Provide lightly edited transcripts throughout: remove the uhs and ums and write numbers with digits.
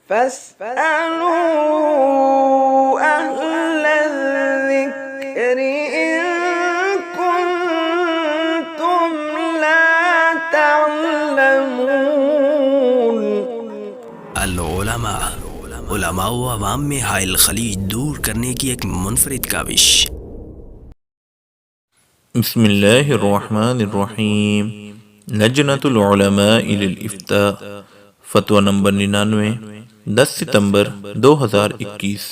فاسألوا أهل الذكر إن كنتم لا تعلمون۔ علماء و عوام میں حائل خلیج دور کرنے کی ایک منفرد کاوش۔ بسم اللہ الرحمن الرحیم۔ لجنۃ العلماء للافتاء، فتویٰ نمبر 99، 10 ستمبر 2021۔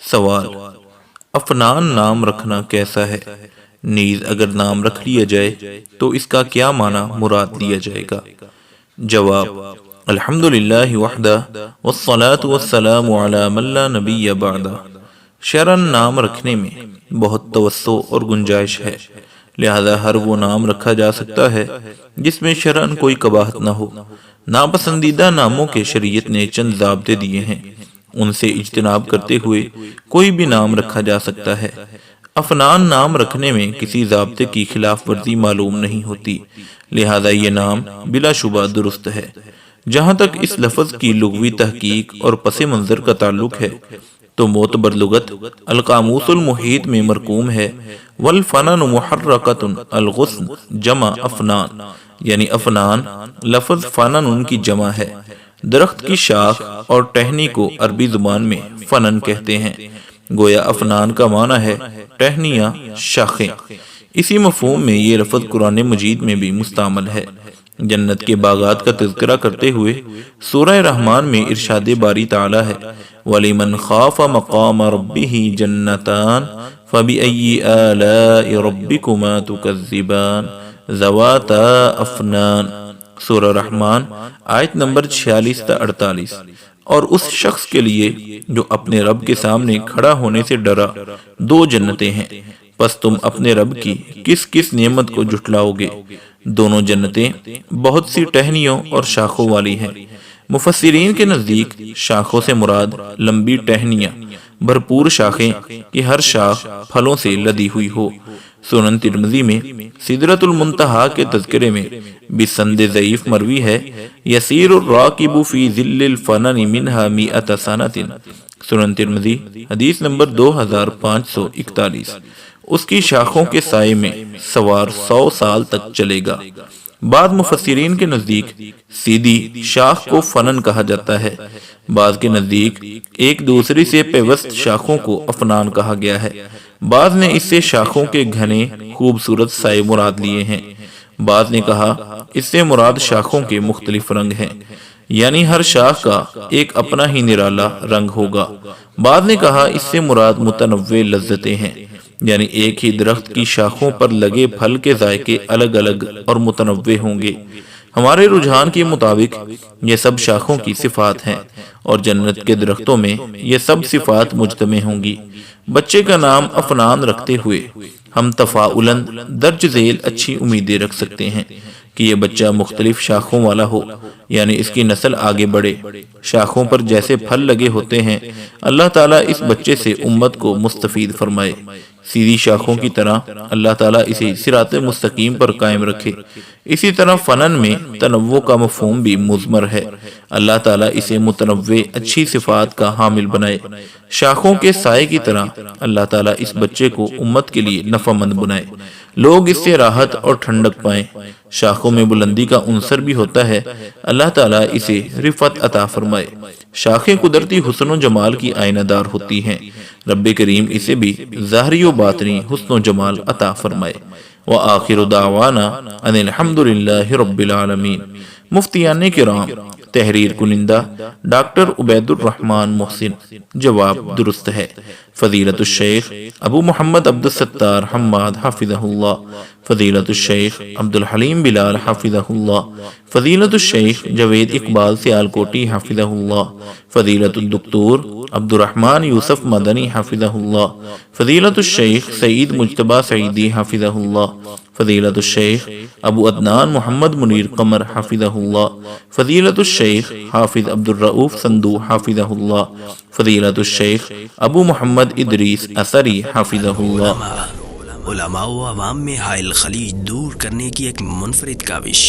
سوال: افنان نام رکھنا کیسا ہے؟ نیز اگر نام رکھ لیا جائے تو اس کا کیا معنی مراد لیا جائے گا؟ جواب: الحمدللہ وحدہ والصلاة والسلام علی من لا نبی بعدہ۔ شرعاً نام رکھنے میں بہت توسع اور گنجائش ہے، لہذا ہر وہ نام رکھا جا سکتا ہے جس میں شرعاً کوئی قباحت نہ ہو۔ ناپسندیدہ ناموں کے شریعت نے چند ضابطے دیے ہیں، ان سے اجتناب کرتے ہوئے کوئی بھی نام رکھا جا سکتا ہے۔ افنان نام رکھنے میں کسی ضابطے کی خلاف ورزی معلوم نہیں ہوتی، لہذا یہ نام بلا شبہ درست ہے۔ جہاں تک اس لفظ کی لغوی تحقیق اور پس منظر کا تعلق ہے تو معتبر لغت القاموس المحیط میں مرقوم ہے والفنن محرکۃ الغصن جمع افنان، یعنی افنان لفظ فنن ان کی جمع ہے۔ درخت کی شاخ اور ٹہنی کو عربی زبان میں فنن کہتے ہیں، گویا افنان کا معنی ہے ٹہنیاں، شاخیں۔ اسی مفہوم میں یہ لفظ قرآن مجید میں بھی مستعمل ہے۔ جنت کے باغات کا تذکرہ کرتے ہوئے سورہ رحمان میں ارشاد باری تعالی ہے وَلِمَنْ خَافَ مَقَامَ رَبِّهِ جَنَّتَانِ فَبِأَيِّ آلَاءِ رَبِّكُمَا تُكَذِّبَانِ ذَوَاتَا أَفْنَانٍ۔ سورہ رحمان آیت نمبر 46 تا 48۔ اور اس شخص کے لیے جو اپنے رب کے سامنے کھڑا ہونے سے ڈرا دو جنتیں ہیں، پس تم اپنے رب کی کس کس نعمت کو جھٹلاؤ گے؟ دونوں جنتیں بہت سی ٹہنیوں اور شاخوں والی ہیں۔ مفسرین کے نزدیک شاخوں سے مراد لمبی ٹہنیاں، بھرپور شاخیں کہ ہر شاخ پھلوں سے لدی ہوئی ہو۔ سنن ترمذی میں سدرۃ المنتہا کے تذکرے میں بسند ضعیف مروی ہے یسیر الراکب فی ظل الفنن منہا مئۃ سنۃ۔ سنن ترمذی حدیث نمبر 2541۔ اس کی شاخوں کے سائے میں سوار 100 سال تک چلے گا۔ بعض مفسرین کے نزدیک سیدھی شاخ کو فنن کہا جاتا ہے، بعض کے نزدیک ایک دوسری سے پیوست شاخوں کو افنان کہا گیا ہے۔ بعض نے اس سے شاخوں کے گھنے خوبصورت سائے مراد لیے ہیں، بعض نے کہا اس سے مراد شاخوں کے مختلف رنگ ہیں، یعنی ہر شاخ کا ایک اپنا ہی نرالا رنگ ہوگا۔ بعض نے کہا اس سے مراد متنوع لذتیں ہیں، یعنی ایک ہی درخت کی شاخوں پر لگے پھل کے ذائقے الگ الگ اور متنوع ہوں گے۔ ہمارے رجحان کے مطابق یہ سب شاخوں کی صفات ہیں اور جنت کے درختوں میں یہ سب صفات مجتمع ہوں گی۔ بچے کا نام افنان رکھتے ہوئے ہم تفاؤلاً درج ذیل اچھی امیدیں رکھ سکتے ہیں کہ یہ بچہ مختلف شاخوں والا ہو، یعنی اس کی نسل آگے بڑھے۔ شاخوں پر جیسے پھل لگے ہوتے ہیں، اللہ تعالیٰ اس بچے سے امت کو مستفید فرمائے۔ سیدھی شاخوں کی طرح اللہ تعالیٰ اسے صراط مستقیم پر قائم رکھے۔ اسی طرح فنن میں تنوع کا مفہوم بھی مضمر ہے، اللہ تعالیٰ اسے متنوع اچھی صفات کا حامل بنائے۔ شاخوں کے سائے کی طرح اللہ تعالیٰ اس بچے کو امت کے لیے نفع مند بنائے، لوگ اس سے راحت اور ٹھنڈک پائیں۔ شاخوں میں بلندی کا عنصر بھی ہوتا ہے، اللہ تعالیٰ اسے رفعت عطا فرمائے۔ شاخیں قدرتی حسن و جمال کی آئینہ دار ہوتی ہیں، رب کریم اسے بھی ظاہری و باطنی حسن و جمال عطا فرمائے۔ وآخر دعوانا ان الحمدللہ رب العالمین۔ مفتیان کرام، تحریر کنندہ ڈاکٹر عبید الرحمن محسن۔ جواب درست ہے۔ فضیلت الشیخ ابو محمد عبد الستار حماد حفظہ اللہ، فضیلت الشیخ عبد الحلیم بلال حفظہ اللہ، فضیلت الشیخ جوید اقبال سیالکوٹی حفظہ اللہ، فضیلت الدکتور عبد الرحمن یوسف مدنی حفظہ اللہ، فضیلت الشیخ سعید مجتبی سعیدی حفظہ اللہ، فضیلت الشیخ ابو عدنان محمد منیر قمر حفظہ اللہ، فضیلت الشیخ حافظ عبد الرؤوف صندو حفظہ اللہ، فضیلت الشیخ ابو محمد ادریس اثری حفظہ اللہ۔ علماء و عوام میں حائل خلیج دور کرنے کی ایک منفرد کاوش۔